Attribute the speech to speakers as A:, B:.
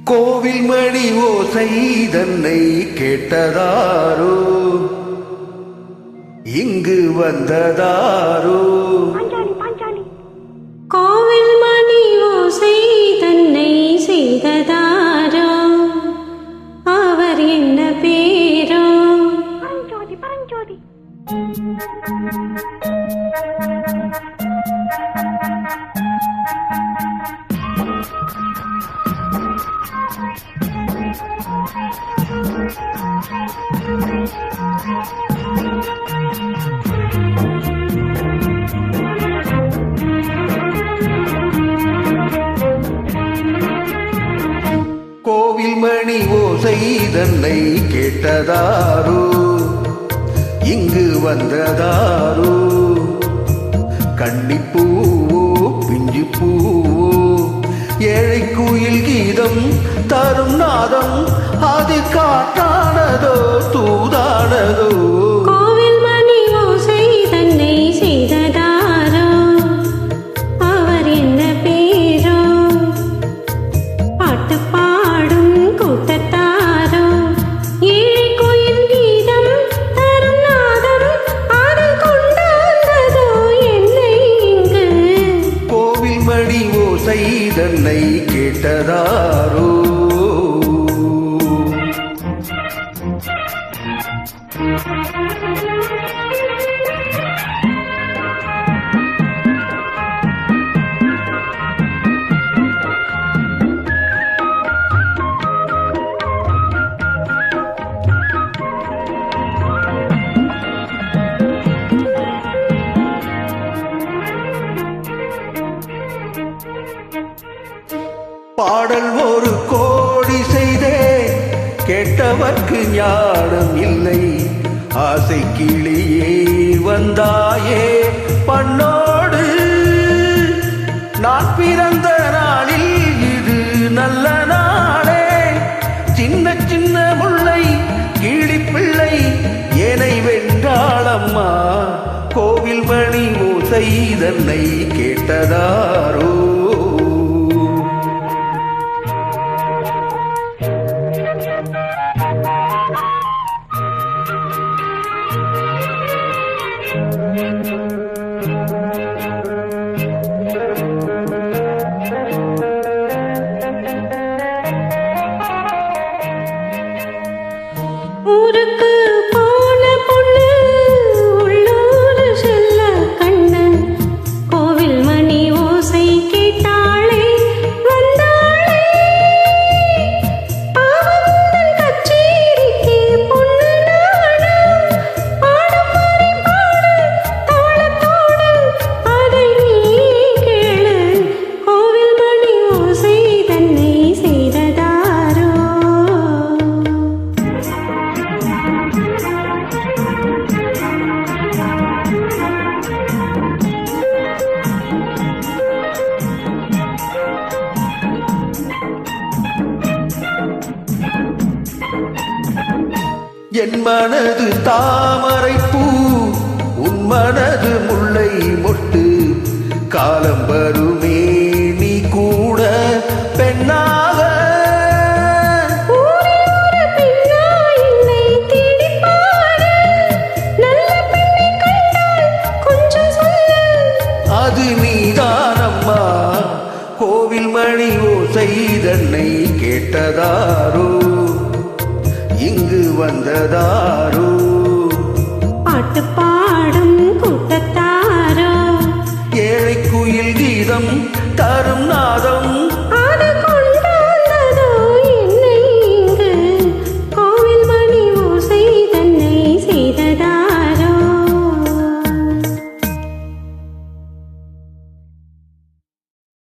A: கோவில் மணி ஓசை தன்னை கேட்டதாரோ, இங்கு வந்ததாரோ.
B: கோவில் மணி ஓசை தன்னை செய்ததாரோ, அவர் என்ன பேரோ? பரஞ்சோதி பரஞ்சோதி.
A: கோவில் மணி ஓசை தன்னை கேட்டதாரோ, இங்கு வந்ததாரோ. கன்னிப்பூவோ பிஞ்சு பூவோ, ஏழை குயில் கீதம் தரும் நாதம், அது காட்டானதோ தூதானதோ.
B: கோவில் மணி ஓசை தன்னை செய்ததாரோ, அவர் என்ன பேரோ? பாட்டு பாடும் கூட்டத்தாரோ, ஏழை கோயில் கீதம் தரும் நாதம், அது கொண்டாந்ததோ என்னை இங்கு.
A: கோவில் மணி ஓசை தன்னை கேட்டதாரோ. பாடல் ஒரு கோடி செய்தே, கேட்டவர்க்கு ஞானம் இல்லை. ஆசை கிளியே வந்தாயே பண்ணோடு, நான் பிறந்த நாளில் இது நல்ல நாளே. சின்ன சின்ன முல்லை கிளிப்பிள்ளை ஏனை வென்றாளம்மா, கோவில் மணி ஓசை தன்னை கேட்டதாரோ.
B: ஊருக்கு போன பொண்ணு உள்ளூர் செல்ல கண்ணு, கோவில் மணி ஓசை கேட்டாளே வந்தாளே. பாவந்தன் கச்சேரிக்கு பொண்ணு நானா, பாடும் வரை பாடு தாளத்தோடு, அதை நீ கேளு. கோவில் மணி ஓசை தன்னை செய்ததாரோ.
A: என் மனது தாமரை பூ, உன் மனது முல்லை மொட்டு. காலம் வருமே நீ கூட பெண்ணாக, அது நீதானம்மா. கோவில் மணி ஓசை தன்னை கேட்டதாரோ, இங்கு வந்ததாரோ.
B: பாட்டு